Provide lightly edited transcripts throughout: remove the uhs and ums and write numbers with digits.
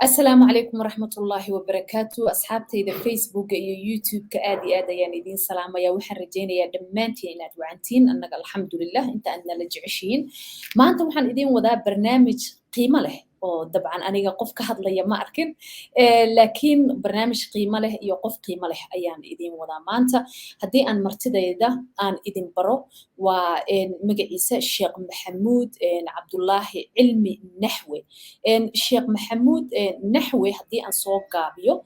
السلام عليكم ورحمة الله وبركاته أصحابتي إذا فيسبوك إيو يوتيوب كآدي آدا يعني دين سلام يا وحن رجينا يا دمانتي إناد وعنتين أنك الحمد لله أنت أننا لجعشين ما أنت وحن إذين وذا برنامج قيمة له طبعا أنا قف كهاد ليا ما أركن لكن برنامج قيمة له إيو قف قيمة له أيان إذين وذا ما أنت هدي أن مرتدى إذا أن إذين برو ومقعيسة الشيخ محمود عبد الله علمي نحوي الشيخ محمود نحوي هدي أن صوب قابيو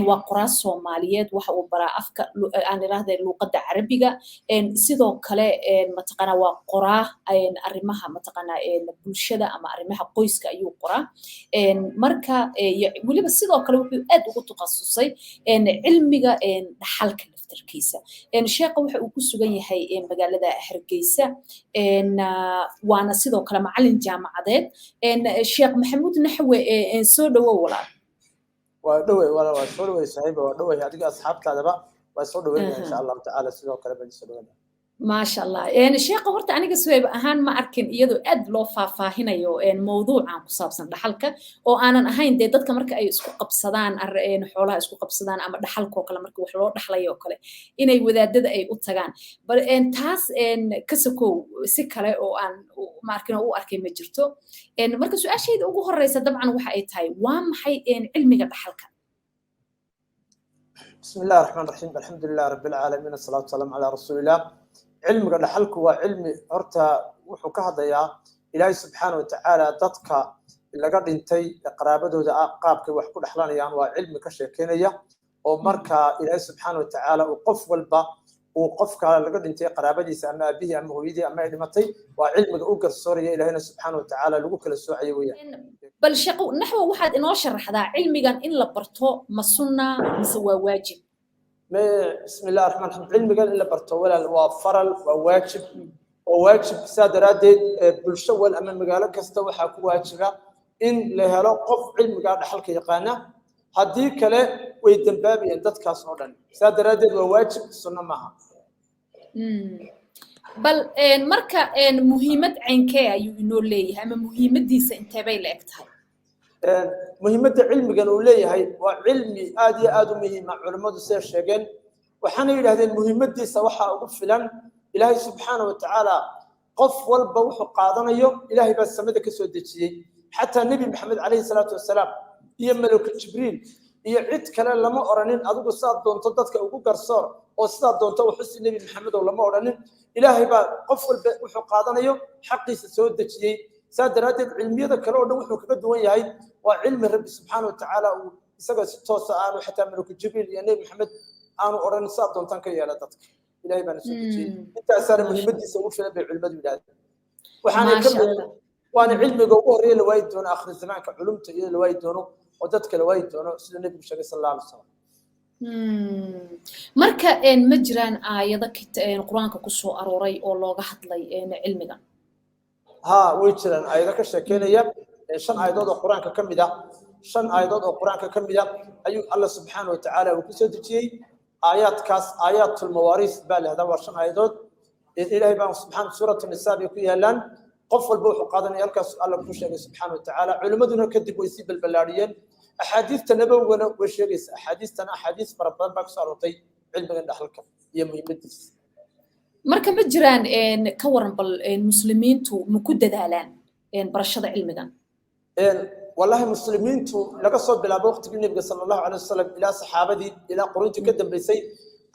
وقراص سوماليات waxa uu baraa afka aan iraahday luqadda Carabiga sidoo kale mataqana waa qoraa arrimaha mataqana bulshada ama arrimaha qoyska ayuu qoraa marka waliba sidoo kale wuxuu aad ugu takhasusay cilmiga dhaxalka laftirkiisa sheekha waxa uu ku sugan yahay magaalada Hargeysa waana sidoo kale macallin jaamacadeed sheekh maxamuud naxwe soo dhawow walaal ودوي ولا سولوي صاحبه ودوي هذيك أصحاب كذا وسولوي إن شاء الله تعالى سلوا كلام بنسولوي ما شاء الله الشيخ horta aniga suwayb ahaan ma arkin iyadoo aad loo faahfaahinayo mowduucan ku saabsan dhaxalka oo aanan ahayn dadka marka ay isku qabsadaan xoolaha isku qabsadaan ama dhaxalka kale marka wax loo dhaxlayo kale inay wadaadada ay u tagaan bal taas ka sokow si kale oo aan ma arkin oo u arkay ma jirto marka su'aashayda ugu horeysa dabcan waxa ay tahay waa maxay cilmiga dhaxalka بسم الله الرحمن الرحيم الحمد لله رب العالمين الصلاة والسلام على رسول الله علم الحلك وعلم هرتا وحو كهدايا إلهي سبحانه وتعالى ددك إلا قد انتي قرابدودا قابك wax ku dhaxlanayaan waa cilmi ka sheekeynaya oo marka Ilaahay subhanahu wa ta'ala uu qof walba uu qofka laga dhintay qaraabadiisa ama abihi ama hooyadii ama ay dhimatay waa cilmiga uu garsooraya Ilaahayna subhanahu wa ta'ala lagu kala soocay weeyaan bal shaqo naxwa waxaad inoo sharaxdaa cilmigan in la barto ma sunna mise waa waajib بسم الله الرحمن الرحيم علم قال إلا برتو ولا وفرل وواجب سادراديد بالشوال أمام مقالة كستوى حكوا واجبة إن لها قف علم قال حلقة يقانا هديك له ويدنبابي أن تتكاس عدن سادراديد وواجب السنة معها بل مركا مهمة عينكي يقولوا لي هم مهمة دي سنتبه لأكتها مهمة علم قالوا لي هاي وعلمي آدي مهم علماء السير شجن وحنا إلى هذه المهمة دي سواها وقفلا إلهي سبحانه وتعالى قف والبوح قاضنا يوم إلهي بس سمدك سودتي حتى النبي محمد عليه الصلاة والسلام هي ملك جبريل يعد كلام لما أرنين أذوق الصاد دون تضدك أو قرصار أو الصاد دون توحس النبي محمد ولما أرنين إلهي بقى قف والبوح قاضنا يوم حقي سودتي سادرات علمية كلام نوح وكبد وياي وعلم الرب سبحانه وتعالى وسجى ستوسع عنه حتى ملك جبريل يعني محمد أنا أرن صاب دون تنك يا لطك إلهي بنا سودتي أنت أسر مهمتي سووا في العلم الولاد وحنا كم وأنا علمي جوهر إلى الوايد دون آخر الزمان كعلمت إلى الوايد دونه ودتك الوايد دونه سيد النبي بشكل صلى الله عليه وسلم marka ma jiraan aayado quraanka ku soo arooray oo looga hadlay cilmiga ها ويجران أيضا كشكينيا شن أيضا القرآن كمدا شن أيضا القرآن كمدا أيو الله سبحانه وتعالى وكسودتي آيات المواريث بالله هذا ورشن أيضا إلهي بان سبحانه سورة النساء يقولها لان قف البوح قادنا يلقى الله كشيء سبحانه وتعالى علماء كذب ويسيب البلاريين أحاديث تنبوي وشيء أحاديث فربنا بكسرتي علم النحلك يوم يمدس marka ma jiraan ka waran bal muslimiintu ma ku dadaalaan barashada cilmigan والله مسلمينتو laga soo bilaabo waqtigii nabiga sallallahu alayhi wasallam ila saxaabadii ila quruntii ka dambeysay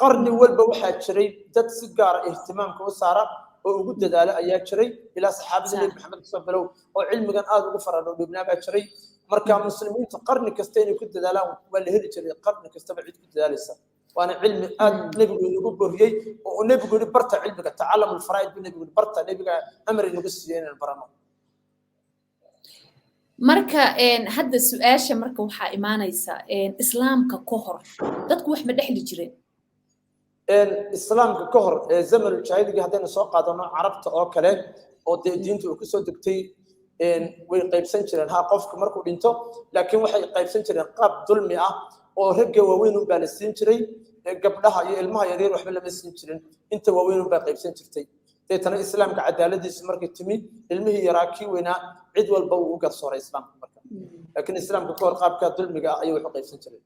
qarni walba waxa jiray dad si gaar ah ihtimaamka u saara oo ugu dadaala ayaa jiray ila saxaabadii nabi maxamed sallallahu alayhi wasallam oo cilmigan aad ugu farado dhibnaa baa jiray marka muslimiintu qarni kasta inay ku dadaalaan waa la heli jiray qarni kasta cid ku dadaalaysa وانا علم نبي يقول بريء ونبي يقول برتا علمك تعلم الفرائض نبي يقول برتا نبي امر نقصين البرامج marka hadda su'aasha marka waxa iimaanaysa islaamka ka hor dadku wax ma dhaxli jireen islaamka ka hor zaman jaahiliga hadayna soo qaadano carabta oo kale oo diintu ku soo degtay way qaybsan jireen ha qofku markuu dhinto laakiin waxay qaybsan jireen qaab dulmi ah oo ragga waaweyn u baalasiin jiray gabdhaha iyo ilmaha yaryar waxba lama siin jirin inta waaweyn u baa qaybsan jirtay deetana islaamka cadaaladiisa markay timi ilmihii yaraa kii weynaa cid walba uu u garsooray islaamka marka laakiin islaamka ka hor qaabka dulmiga ayuu wax u qaybsan jiray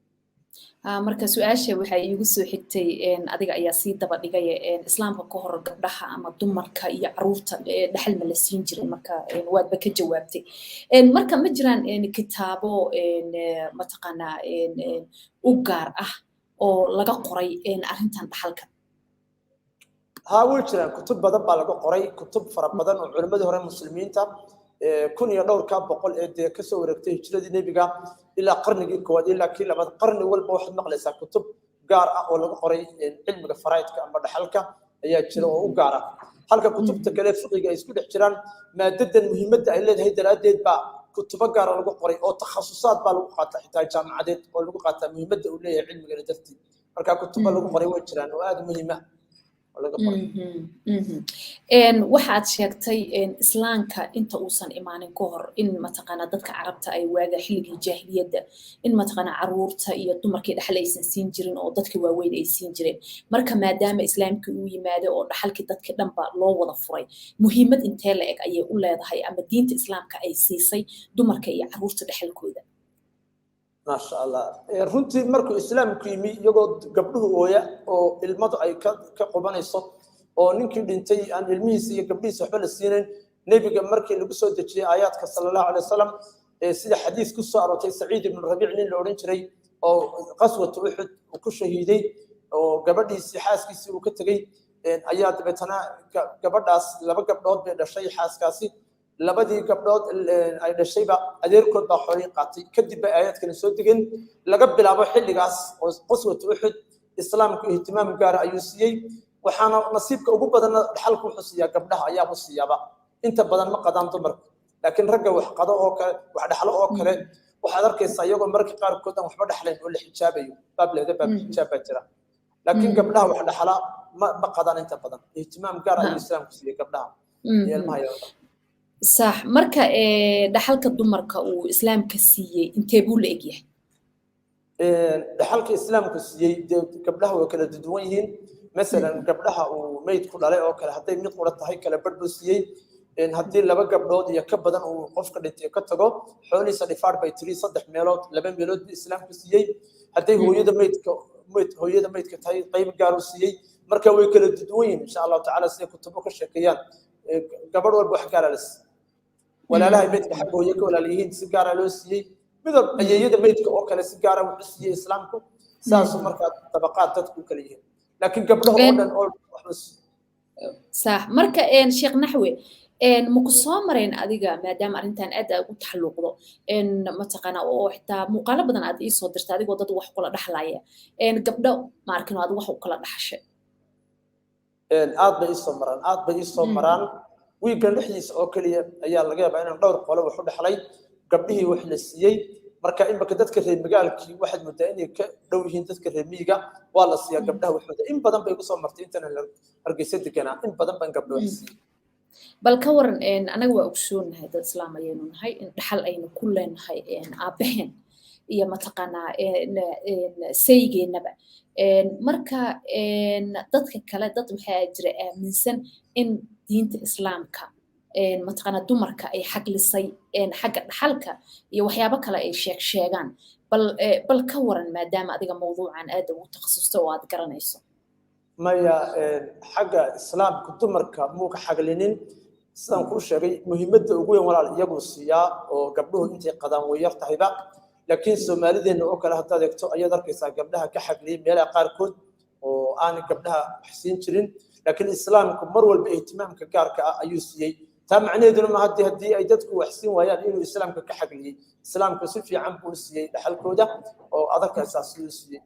marka su'aasha waxay iigu soo xigtay adiga ayaa sii daba dhigay islaamka ka hor gabdhaha ama dumarka iyo caruurta dhaxal ma la siin jiray marka waadba ka jawaabtay marka ma jiraan kitaabo mataqaanaa u gaar ah oo laga qoray arrintan dhaxalka ها وجران كتب بدن baa laga qoray kutub fara badan oo culimadii hore muslimiinta kun iyo dhowr ka boqol ee ka soo wareegtay hijradii nabiga ilaa qarnigii koowaad ilaa kii labaad qarni walba waxaad maqlaysaa kutub gaar ah oo laga qoray cilmiga faraa'idka ama dhaxalka ayaa jira oo u gaar ah halka kutubta kale fiqiga ay isku dhex jiraan maadadan muhiimadda ay leedahay daraadeed baa kutubo gaar ah lagu qoray oo takhasusaad baa lagu qaataa xitaa jaamacadeed oo lagu qaataa muhiimadda uu leeyahay cilmiga dartii marka kutubo lagu qoray way jiraan oo aad muhiim ah waxaad sheegtay islaamka inta uusan imaanin ka hor in mataqaanaa dadka carabta ay waaga xilligii jaahiliyadda in mataqaanaa caruurta iyo dumarkii dhaxal aysan siin jirin oo dadka waaweyn ay siin jireen marka maadaama islaamkii uu yimaado oo dhaxalkii dadkii dhanba loo wada furay muhiimad intee la eg ayay u leedahay ama diinta islaamka ay siisay dumarka iyo caruurta dhaxalkooda ما شاء الله runtii markuu islaamku yimi iyagoo gabdhuhu ooya oo ilmadu ay ka qubanayso oo ninkii dhintay aan ilmihiisa iyo gabdhihiisa waxba la siinin nabiga markii lagu soo dejiyay aayaadka sallallahu alayhi wasallam sida xadiis ku soo aroortay saciid ibn rabiic nin la oran jiray oo qaswatu uhud ku shahiiday oo gabadhiisii xaaskiisii uu ka tagay ayaa dabeetana gabadhaas laba gabdhood bay dhashay xaaskaasi labadii gabdhood ay dhashayba adeerkood baa xoolii qaatay kadib bay aayadkan soo degeen laga bilaabo xilligaas oo qaswatu uhud islaamku ihtimaam gaar ayuu siiyay waxaana nasiibka ugu badan dhaxalku wuxuu siiyaa gabdhaha ayaa u siyaaba inta badan ma qadaan dumarku laakiin ragga wax qado oo kale wax dhaxlo oo kale waxaad arkaysaa iyagoo marka qaarkood aan waxba dhaxlayn oo la xijaabayo baab xijaab baa jira laakiin gabdhaha wax dhaxla ma qadaan inta badan ihtimaam gaar ayuu islaamku siiyay gabdhaha iyo ilmaha yar صح marka dhaxalka dumarka uu islaamka siiyay intee buu la egyahay dhaxalka islaamku siiyay gabdhaha way kala duwan yihiin مثلا gabdhaha uu meyd ku dhalay oo kale haday mid qura tahay kala badh buu siiyay hadii laba gabdhood iyo ka badan uu qofka dhintay ka tago xoolihiisa dhifaar bay tiri saddex meelood laba meelood bi islaamku siiyay haday hooyada meydka tahay qayb gaar uu siiyay marka way kala duwan yihiin insha Allah ta'ala sida kutubo ka sheekayaan gabadh walba wax gaar ah walaalaha meydka xaq hooyo ka walaalihiin si gaar ah loo siiyay midab ayeeyada meydka oo kale si gaar ah u siiyay islaamku saas marka tabaqaad dadku kala yihiin laakiin gabdhaha oo dhan oo صح marka sheekh naxwe ma ku soo mareen adiga maadaama arintan aad ugu taxalluqdo mataqana oo xitaa muuqaalo badan aad ii soo dirtay adigoo dad wax kula dhaxlaya gabdho ma arkin aad wax u kala dhaxashay aad bay ii soo maraan wiigan dhexdiisa oo kaliya ayaa laga yaabaa inaan dhowr qolo wax u dhaxlay gabdhihii wax la siiyay marka in baka dadka reer magaalkii waxaad moodaa inay ka dhow yihiin dadka reer miyiga waa la siiyaa gabdhaha waxooda in badan bay ku soo martay intana hargeysa deganaa in badan baan gabdho wax siiyay bal ka waran anaga waa ogsoonahay dad islaam ayaynu nahay in dhaxal aynu ku leenahay aabaheen iyo mataqaanaa saygeennaba marka dadka kale dad waxaa jira aaminsan in diinta islaamka mataqaanaa dumarka ay xaglisay xagga dhaxalka iyo waxyaabo kale ay sheegaan bal ka waran maadaama adiga mawduucan aad ugu takhasustay oo aad garanayso maya xagga islaamka dumarka muuqa xaglinin sidaan kuu sheegay muhiimadda ugu weyn walaal iyagu siiyaa oo gabdhuhu intay qadaan way yar tahayba laakiin Soomaalideena oo kale hadda eegto ayaad arkaysaa gabdhaha ka xagliyay meelaha qaarkood oo aan gabdhaha wax siin jirin laakiin islaamku mar walba ihtimaamka gaarka ah ayuu siiyay taa macnaheedu ma hadii ay dadku wax siin waayaan inuu islaamka ka xagliyay islaamku si fiican buu siiyay dhaxalkooda oo adag asaasiyo siiyay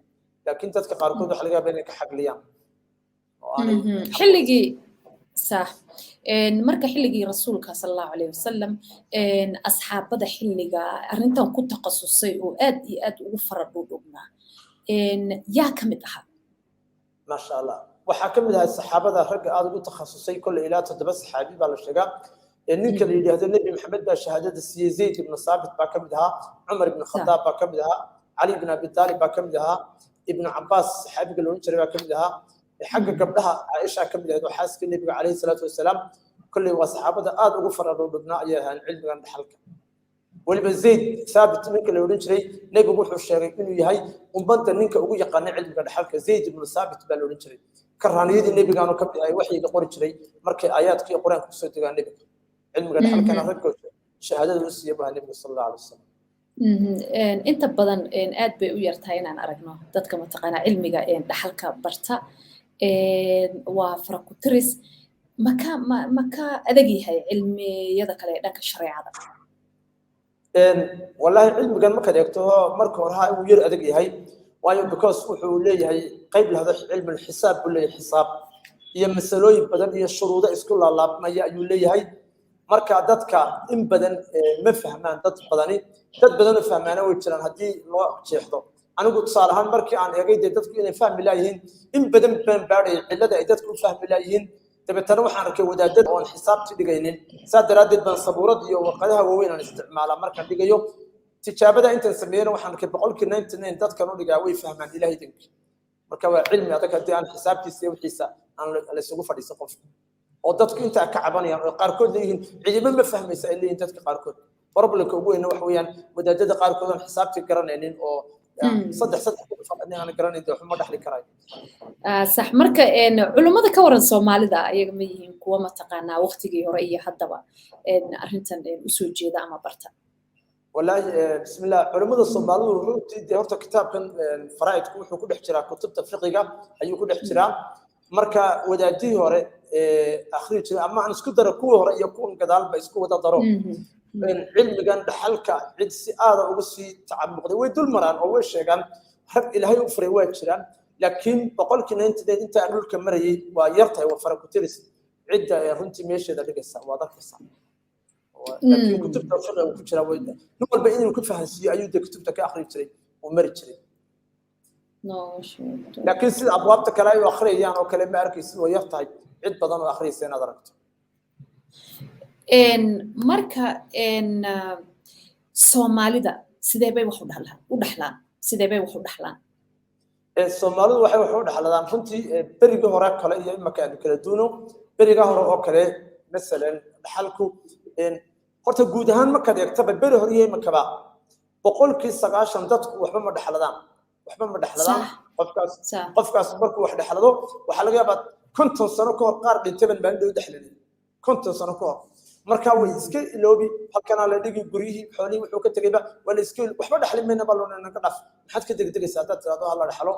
laakiin dadka qaarkood waxa laga yaabaa inay ka xagliyaan xilligii صح marka xilligii rasuulka sallallahu alayhi wasallam asxaabada xilliga arintan ku takhasusay oo aad iyo aad ugu faradhudhnaa yaa kamid aha ma sha Allah waxa kamid ah saxaabada rag aad ugu takhasusay kulli ilaa 7 saxaabi baa la sheegaa ninka la yiraahdo nabi maxamed baa shahaadada siiyay zayd ibn saabit baa kamid aha umar ibn khattab baa kamid aha ali ibn abi talib baa kamid aha ibn abbas saxaabiga loo jiray baa kamid aha xagga gabdhaha Aisha kamid ah oo xaaska nabiga kaleey salaatu wasalaam kulli waa saxaabada aad ugu faradhudhnaa ayaan cilmigan dhaxalka waliba zayd thaabit ninka la oran jiray nabigu wuxuu sheegay inuu yahay ummada ninka ugu yaqaan cilmiga dhaxalka zayd ibn thaabit baa la oran jiray karaaniyadii nabigaanu ka bixay waxyiga qori jiray markay aayaadkii quraanka ku soo degaan nabiga cilmiga dhaxalkana raggood shahaadada u siiyay baa nabiga sallallahu alayhi wasallam inta badan aad bay u yartahay inaan aragno dadka mataqaana cilmiga dhaxalka barta waa faraku-tiris maka adag yahay cilmiyada kale ee dhanka shareecada wallahi cilmigan marka eegto marka hore uu yar adag yahay waayo because wuxuu leeyahay qayb lahada cilmi xisaab buu leeyahay xisaab iyo masalooyin badan iyo shuruudo isku laalaabmaya ayuu leeyahay marka dadka in badan ma fahmaan dad badan oo fahmaana way jiraan hadii loo jeexdo anigu tusaale ahaan markii aan eegay dadku inay fahmi laayihiin in badan baan baaray cilada ay dadku fahmi laayihiin dabeetana waxaan arkay wadaadada oo xisaabti dhigaynin saadaraadid baan sabuurad iyo warqadaha waaweyn aan isticmaalaa markaan dhigayo tijaabada intaan sameeyay waxaan arkay 99% dadkan u dhigaa way fahmaan ilaahay dinka marka waa cilmi adag hadii aan xisaabtiisa iyo wixiisa aan la isugu fadhiisan qof oo dadku inta ka cabanayaan oo qaarkood leeyihiin cidima ma fahmaysa ilaa dadka qaarkood problemka ugu weyn waxa weeyaan wadaadada qaarkood aan xisaabti garanaynin oo saddex faqadna aan garanayn wax ma dhaxli karayo sax marka culimada ka waran Soomaalida ayaga ma yihiin kuwa ma taqaanaa waqtigii hore iyo haddaba arrintan u soo jeeda ama barta wallahi bismillah culimada Soomaalidu runtii horta kitaabkan faraa'idku wuxuu ku dhex jiraa kutubta fiqiga ayuu ku dhex jiraa marka wadaadii hore akhriij ama aan isku daro kuwa hore iyo kuwa gadaal ba isku wada daro cilmigan dhaxalka cid si aad ugu sii tacamuqday way dul maraan oo way sheegaan rag ilaahay u furay waa jiraan laakiin 99 inta aan dhulka marayay waa yartahay waa faraku-tiris cidda runtii meesheeda dhigaysa waa dadka laakiin kutubta fiqiga ku jira way nin walba inuu ku fahansiyo ayuu kutubta ka akhri jiray oo mari jiray laakiin sida abwaabta kale ay akhriyaan oo kale ma arkaysid way yartahay cid badan oo akhriyaysa inaad aragto marka Soomaalida sidee bay wax u dhaxlaan Soomaalidu waxay wax u dhaxladaan runtii bariga hore kale iyo imaka kala duuno bariga hore oo kale midalan dhaxalku horta guud ahaan marka eegtaba bari hore iyo imaka 90% dadku waxba ma dhaxladaan qofkaas markuu wax dhaxlado waxa laga yaabaa 50 sano ka hor qaar dhintaban baan dhow dhaxlanin 50 sano ka hor marka way iska iloobi halkana la dhigi guriyihii xoolihii wuxuu ka tagayba wala iska waxba dhaxlin meena balona naga dhaf maxaad ka degdegaysaa dad tiraado alla dhaxlo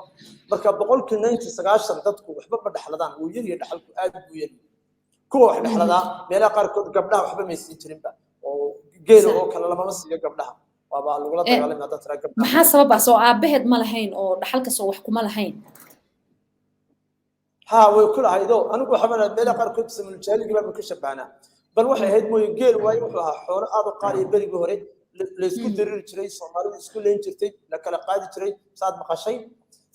marka 99% dadku waxba ma dhaxladaan uu yar yahay dhaxalku aad buu yar kuwa wax dhaxlada meelaha qaarkood gabdhaha waxba ma siin jirinba oo geel oo kala lama siiyo gabdhaha waaba lagu la dagaalamay dad tira gabdhaha maxaa sababa soo aabaheed ma lahayn oo dhaxalka soo wax kuma lahayn ha way kula haydo anigu waxba meelaha qaarkood samul jaaliga baa ka shabaana bal waxay ahayd mooy geel way wuxuu ahaa xoolo aad u qaali bariga hore la isku diriri jiray Soomaalidu isku leen jirtay la kala qaadi jiray saad maqashay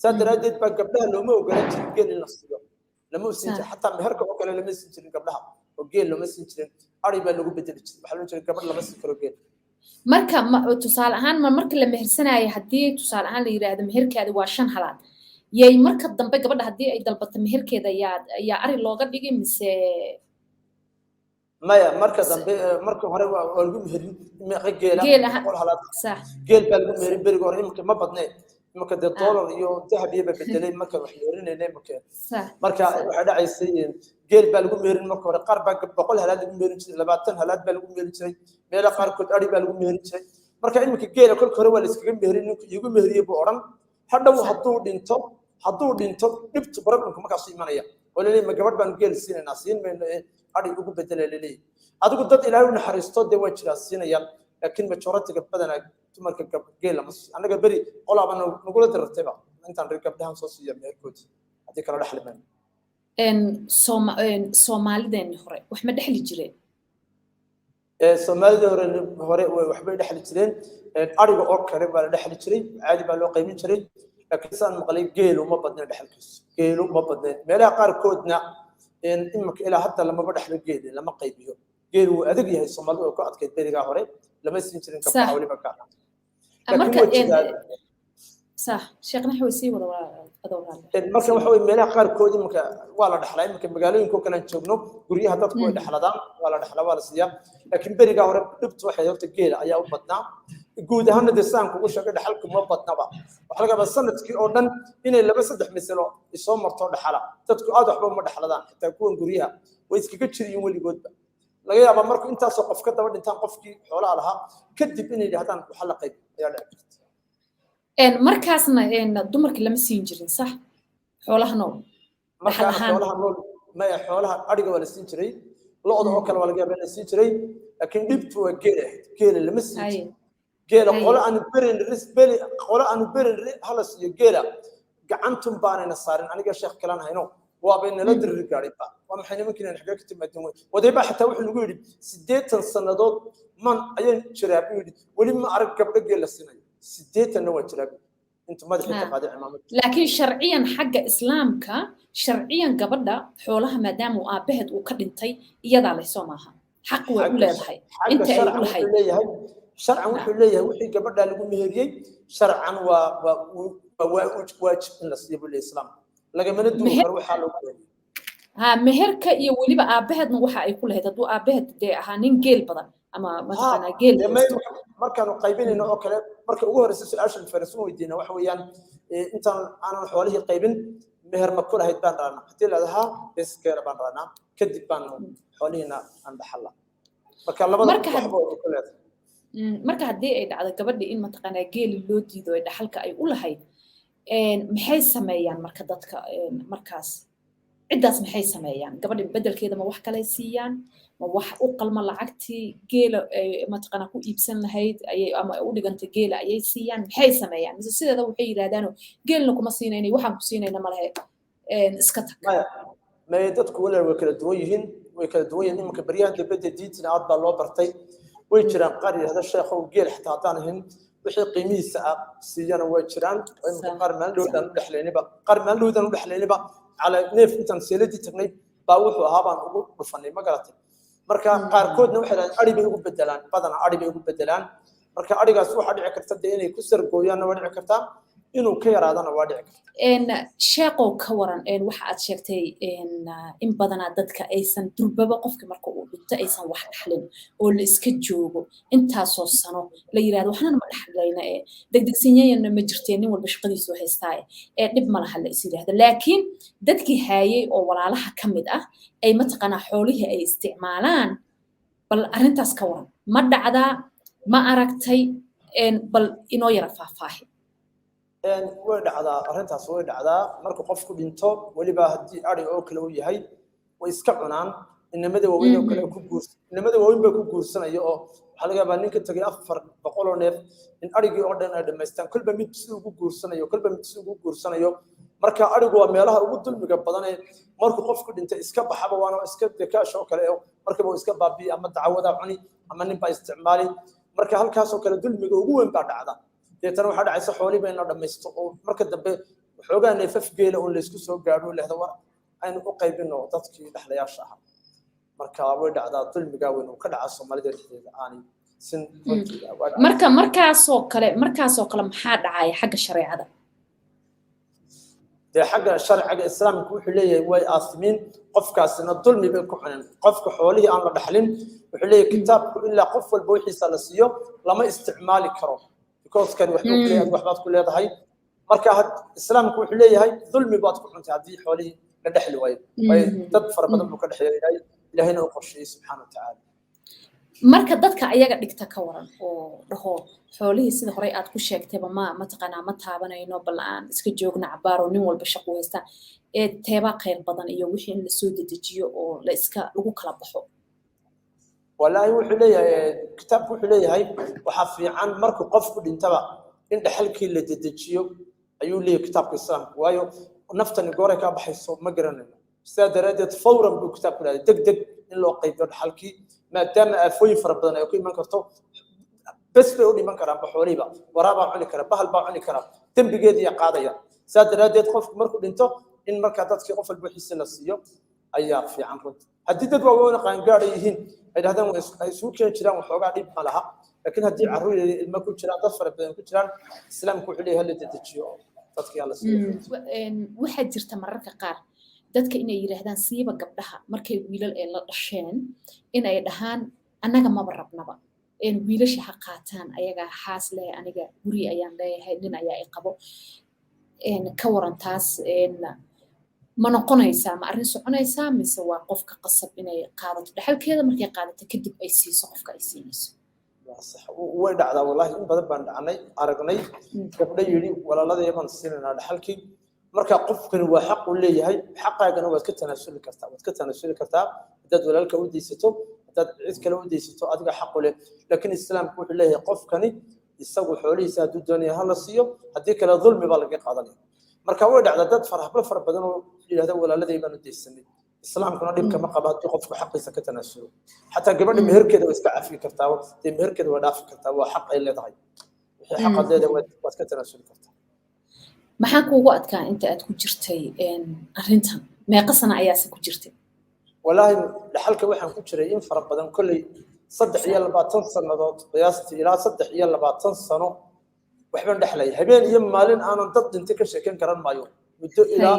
saadaradeed ba gabdhaha looma ogolaan jirin geel in la siiyo lama siin jirin hatta meherka oo kale lama siin jirin gabdhaha oo geel lama siin jirin ari baa lagu bedeli jiray waxa loo jeedaa gabadh lama siin karo geel marka tusaale ahaan marka la mehersanayo hadii tusaale ahaan la yiraahdo meherkaadi waa 5 halaad yay marka dambe gabadha hadii ay dalbato meherkeeda yaa ari looga dhigay mise maya marka dambe marka hore waa lagu meherin meeqa geela qol halaad sax geel baa lagu meherin bariga hore imka ma badnay imka dollar iyo dahab iyo bedelay marka wax meerinayna marka waxa dhacaysay geel baa lagu meerin marka hore qaar baa 100 halaad lagu meerin jiray 20 halaad baa lagu meerin jiray meelaha qaar kood ari baa lagu meerin jiray marka imka geela kolka hore waa la iskaga meerin ninku igu meeriyo buu oran hadhow hadduu dhinto dhibtu barabku markaas imanaya oo leeyahay ma gabadh baan geel siinayna siinmayno ari ugu bedelay leeyahay adigu dad ilaahay u naxariisto de waa jira siinayaan laakiin majority-ga badanaa dumarka geel lama anaga bari qolaaba nagula dirtayba intaan reer gabdhahan soo siiya meherkoodii hadii kala dhaxlimaan Soomaalideen hore wax ma dhaxli jireen Soomaalida hore waxbay dhaxli jireen ariga oo kale baa la dhaxli jiray caadi baa loo qaymin jiray laakiin saan maqlay geelu ma badna dhaxalkiisa geelu ma badna meelaha qaar koodna imka ilaa hadda lama dhaxlo geel lama qaybiyo geel uu adag yahay Soomaalidu oo ku adkeyd beriga hore lama siin jirin gabdhaha waliba ka marka sax sheekna xawsi wada marka waxa way meelaha qaarkood iminka waa la dhaxlaa iminka magaalooyinka kale aan joogno guryaha dadku way dhaxladaan waa la dhaxlaa waa la siiyaa laakiin beriga hore dhibtu waxay horta geela ayaa u badnaa guud ahaan deesaanku ugu sheegay dhaxalku ma badnaba waxa laga yaabaa sanadkii oo dhan inay laba saddex misalo isoo marto dhaxala dadku aad waxba ma dhaxladaan xitaa kuwan guryaha way iskaga jiriyeen weligoodba laga yaabaa marka intaasoo qof ka daba dhintaan qofkii xoolaha lahaa kadib inay yidhaahdaan waxa la qayb ayaa dhici karta markaasna dumarkii lama siin jirin sax xoolaha nool xoolaha ariga waa la siin jiray lo'da oo kale waa laga yaabaa in la siin jiray laakiin dhibtu waa geela lama siin jirin geela qolo aanu berin halas iyo geela gacantun baanayna saarin aniga sheekh kalaan hayno waaba inala dirri gaadhayba waa maxay nimankiina xagga ka timaadeen wadayba xataa wuxuu nagu yidhi 80 sannadood man ayaan jiraa buu yidhi weli ma arag gabdho geel la siinayo 80 waa jiraa inta madaxii ka qaaday cimaamad laakiin sharciyan xagga islaamka sharciyan gabadha xoolaha maadaama uu aabaheed uu ka dhintay iyadaa laysoo maaha xaq way u leedahay inta ay u lahayd sharcan wuxuu leeyahay wixii gabadha lagu meheriyey sharcan waa waajib in la siiyo bil islaam lagamana duwan karo waxa lagu leeyahay meherka iyo waliba aabaheedna waxa ay ku lahayd haduu aabaheed dee ahaa nin geel badan ama mataqaana geel markaanu qaybinayno oo kale marka ugu horeysa su'aasha farasuun weydiina waxa weeyaan intaan aanan xoolihii qaybin meher ma ku lahayd baan raana hadii la dhahaa iskeera baan raana kadib baan xoolihiina aan dhaxala marka labada waxba ku leedahay marka hadii ay dhacdo gabadha in mataqaana geel loo diido ay dhaxalka ay u lahayd maxay sameeyaan marka dadka markaas cidaas maxay sameeyaan gabadha bedelkeeda ma wax kale siiyaan ma wax u qalma lacagtii geela mataqaana ku iibsan lahayd ayay ama u dhigantay geela ayay siiyaan maxay sameeyaan mise sideeda waxay yiraahdaan geelna kuma siinayna waxaan ku siinayna ma lahayd iska tag ma dadku wala way kala duwan yihiin nimanka baryahan dibadda diintina aad baa loo bartay way jiraan qaar yiraahdo sheekhow geel xitaa hadaan ahayn wixii qiimihiisa siiyana way jiraan qaar maaldoodaan u dhaxlaynayba على نيف intaan seeladii tagnay baa wuxuu ahaa baan ugu dhufanay ma garatay marka qaarkoodna waxay ari bay ugu bedelaan badan ari bay ugu bedelaan marka arigaas waxa dhici karta inay ku sargooyaan waa dhici karta inuu ka yaraadana waa dhici karta sheeqow ka waran waxa aad sheegtay in badana dadka aysan durbaba qofka marka uu dhinto aysan wax dhaxlin oo la iska joogo intaasoo sano la yiraahdo waxna ma dhaxlayna degdegsinyayna ma jirteen nin walba shaqadiisu haystaa dhib ma laha la is yiraahdo laakiin dadkii haayay oo walaalaha kamid ah ay mataqana xoolihii ay isticmaalaan bal arintaas ka waran ma dhacdaa ma aragtay bal inoo yara faahfaahin way dhacdaa arintaas way dhacdaa marka qofku dhinto waliba hadii ari oo kale uu yahay way iska cunaan inamada waaweyn oo kale ku guursan inamada waaweyn baa ku guursanayo oo waxa laga yaabaa ninka tagay 400 oo neef in arigii oo dhan ay dhameystaan kulba mid si ugu guursanayo marka arigu waa meelaha ugu dulmiga badan ee marka qofku dhinto iska baxaba waana iska dekaash oo kale marka uu iska baabiyo ama dacwada cuni ama nin baa isticmaali marka halkaas oo kale dulmiga ugu weyn baa dhacda deetana waxa dhacaysa xooliba in la dhameysto oo marka dambe waxoogaa neefaf geela oo la isku soo gaadho leehda war aynu u qaybino dadkii dhaxlayaasha ah marka way dhacdaa dulmiga weyn oo ka dhaca Soomaalida dhexdeeda aanay sin markaasoo kale maxaa dhacay xagga shariicada xagga sharciga islaamku wuxuu leeyahay way aasmiin qofkaasina dulmi bay ku xuneen qofka xoolihii aan la dhaxlin wuxuu leeyahay kitaabku ilaa qof walba wixiisa la siiyo lama isticmaali karo because kan waxbaad ku leedahay marka islaamku wuxuu leeyahay dulmi baad ku xuntay hadii xoolihii la dhaxli waayo way dad fara badan buu ka dhaxleeyay ilaahayna uu qorsheeyay subhanahu wa ta'ala marka dadka ayaga dhigta ka waran oo dhaho xoolihii sida hore aad ku sheegtayba ma taqaanaa ma taabanayno bal aan iska joogna cabaaro nin walba shaqo haysta teeba qayb badan iyo wixii in la soo dedejiyo oo la iska lagu kala baxo wallahi wuxuu leeyahay kitaabku wuxuu leeyahay waxa fiican marka qofku dhintaba in dhaxalkii la dedejiyo ayuu leeyahay kitaabka islaamka waayo naftani goor ay ka baxayso ma garanayno sidaa daraadeed fawran buu kitaabku leeyahay degdeg in loo qaybiyo dhaxalkii maadaama afooyin fara badan ay ku iman karto bas bay u dhiman karaan baxooliba waraaba cuni kara bahal baa cuni kara dambigeedii ya qaadaya sidaa daraadeed qofku markuu dhinto in marka dadkii qof walba xiisa la siiyo ayaa fiican runtii haddii dad waaweyn qaangaar yihiin ay dhahdaan ay suu keen jiraan waxoogaa dhib ma laha laakiin haddii carruur ilmo ku jiraan dad fara badan ku jiraan islaamku wuxuu leeyahay la dedejiyo dadkii alla siiyo waxaa jirta mararka qaar dadka inay yiraahdaan siiba gabdhaha markay wiilal ay la dhasheen inay dhahaan annaga maba rabnaba wiilasha ha qaataan ayagaa xaas leh aniga guri ayaan leeyahay nin ayaa i qabo ka waran taas ma noqonaysaa ma arrin soconaysaa mise waa qofka qasab inay qaadato dhaxalkeeda markay qaadato kadib ay siiso qofka ay siinayso way dhacdaa wallahi in badan baan dhacnay aragnay gabdho yidhi walaaladaya baan siinaynaa dhaxalkii marka qofkani waa xaq uu leeyahay xaqaagana waad ka tanaasuli kartaa haddaad walaalka u deysato haddaad cid kale u deysato adiga xaq u leh laakiin islaamku wuxuu leeyahay qofkani isagu xoolihiisa hadduu doonaya hala siiyo haddii kale dulmi baa laga qaadanaya marka way dhacdaa dad hablo fara badan oo yidhahda walaaladay baan u deysanay islaamkuna dhibka ma qaba haddii qofku xaqiisa ka tanaasulo xataa gabadha meherkeeda waa iska cafi kartaa dee meherkeeda waa dhaafi kartaa waa xaq ay leedahay wixii xaqaad leedahay waad ka tanaasuli kartaa maxaa kuugu adkaa inta aad ku jirtay arrintan meeqa sana ayaase ku jirtay wallaahi dhaxalka waxaan ku jiray in fara badan kolley 23 sannadood qiyaastii ilaa 23 sano waxbaan dhexlay habeen iyo maalin aanan dad dhintay ka sheekan karan maayo muddo ilaa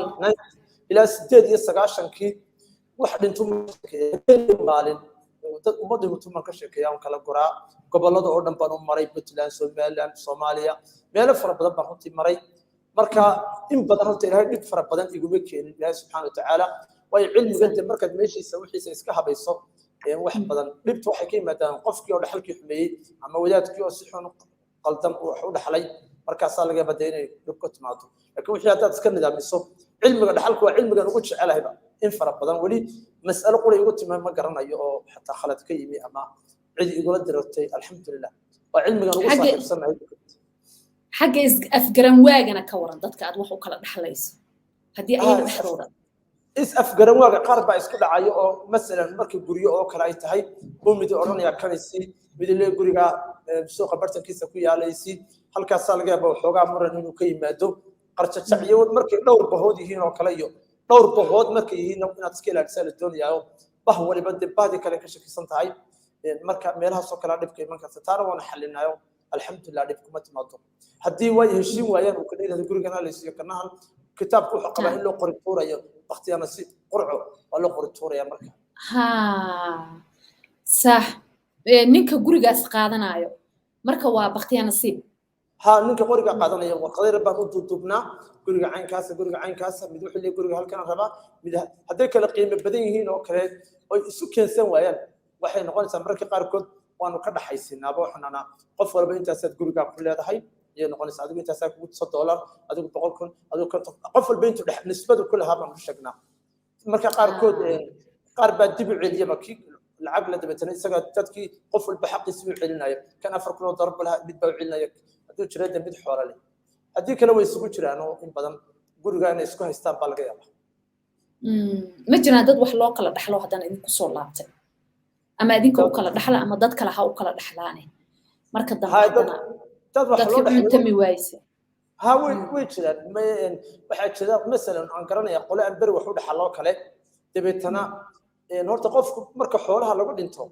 98kii wax dhinto maalin dad ummadda mutuman ka sheekeeyaan kala goraa gobolada oo dhan baan u maray Puntland Somaliland Soomaaliya meelo fara badan baan runtii maray marka in badan horta ilaahay dhib fara badan iguma keenin ilaahay subxaanahu wa tacaala way cilmiga markaad meeshiisa wixiisa iska habayso wax badan dhibtu waxay ka yimaadaan qofkii oo dhaxalkii xumeeyey ama wadaadkii oo si xun qaldan wax u dhaxlay markaasaa laga yaabaa inay dhib ka timaado laakiin wixii haddaad iska nidaamiso cilmiga dhaxalku waa cilmigan ugu jecelahayba in fara badan weli mas'alo qura igu timaad ma garanayo oo xataa khalad ka yimi ama cid igula dirtay alxamdulillah waa cilmigan ugu saaxiibsanahay xagga afgaran waagana ka waran dadka aad wax u kala dhaxlayso haddii ayaga dhexdooda is afgaran waaga qaar baa isku dhacayo oo masalan markii guryo oo kale ay tahay oo mid oranaya kanaysi mid leey guriga suuqa bartankiisa ku yaalaysi halkaas laga yaabo xoogaa muran inuu ka yimaado qarjajaciyo markii dhowr bahood yihiin oo kale iyo dhowr bahood markii yihiin inaad iska ilaalisaa la doonayo bah waliba dibbaadi kale ka shakisan tahay marka meelahaas oo kale dhibka iman karta taana waan xalinayo alxamdulillah dhib kuma timaado haddii way heshiin waayaan oo kale inaad gurigana la siiyo kanahan kitaabku wuxuu qabaa in loo qori tuurayo waqtiga nasiib qurco waa loo qori tuuraya marka ha sax ninka gurigaas qaadanayo marka waa waqtiga nasiib ha ninka qoriga qaadanayo warqadayr baan u dudubnaa guriga caynkaas mid wuxuu leeyahay guriga halkan raba mid haday kala qiimo badan yihiin oo kale oo isu keensan waayaan waxay noqonaysaa marka qaar kood waanu ka dhaxaysinaa waxaana qof walba intaas guriga ku leedahay iyo noqonaysaa adigu intaas ku $100 adigu $100 adigu qof walba intuu nisbadu ku lahaa baan u sheegnaa marka qaar kood qaar baa dib u celiya markii lacag la dabatana isaga dadkii qof walba xaqiisa u celinayo kan $4 lahaa mid baa u celinaya haduu jirada mid xoolo leh hadii kale way isugu jiraan oo in badan guriga inay isku haystaan baa laga yaabaa ma jiraan dad wax loo kala dhaxlo haddana idinku soo laabtay ama idinka u kala dhaxla ama dad kale ha u kala dhaxlaane marka dambe dad wax loo dhaxlo tami waayse ha way jiraan waxa jira mesela aan garanaya qole aan bari wax u dhaxlo kale dabeetana horta qofku marka xoolaha lagu dhinto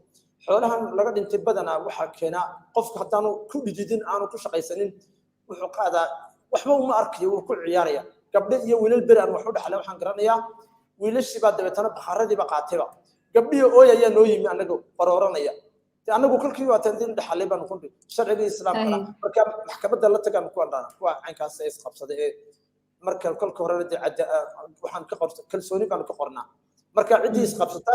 xoolahan laga dhintay badana waxa keena qofka hadaanu ku dhididin aanu ku shaqaysanin wuxuu qaadaa waxba uma arkayo uu ku ciyaaraya gabdho iyo wiilal bari aan wax u dhaxlay waxaan garanayaa wiilashii baa dabeetana bakharadii ba qaatayba gabdhiyo ooyaya noo yimi anaga qarooranaya anagu kulkii waa tan dhaxalay baan ku dhig sharciga islaamka marka maxkamadda la tagaan ku andana waa caynkaas ay isqabsaday marka kulka hore waxaan ka qorto kalsooni baan ka qornaa marka cidii isqabsata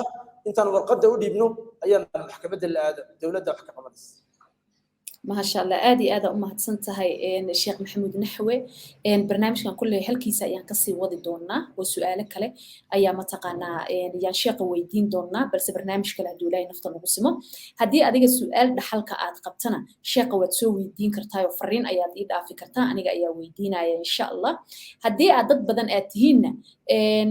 intaan warqadda u dhiibno ayaan maxkamadda la aado dawladda wax ka qabanaysa ما شاء الله آدي آدا أمها تسنتهاي الشيخ محمود نحوي برنامج كان كله هالكيسة يعني قصي وضي دونا وسؤالك كله أيام تقنا يعني شيخ ويدين دونا بس برنامج كله دولاي نفط القسمة هدي أديك السؤال بحلقة آد قبتنا شيخ وتسوي دين كرتاي وفرين أياد إيدا في كرتا أنا جاي ويدين إن شاء الله هدي عدد بدن آتيهن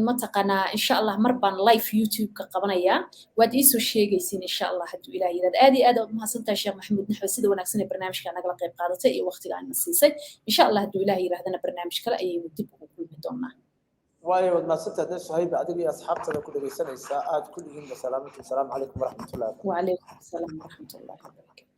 ما تقنا إن شاء الله مربان لايف يوتيوب كقبنا يا وديسو شيء جيسين إن شاء الله هدو إلهي آدي آدا أمها تسنتهاي الشيخ محمود نحوي سيد ونكسن برنامج كان نقل قيب قادته إيه وقت عن مسيسي إن شاء الله هدو إلهي رهدنا برنامج كلا أي مدبه كل مدونا واي ودنا ستة ناس هاي أدري يا أصحابنا كل سنة ساعات كلهم بسلامة والسلام عليكم ورحمة الله وعليكم السلام ورحمة الله وبركاته.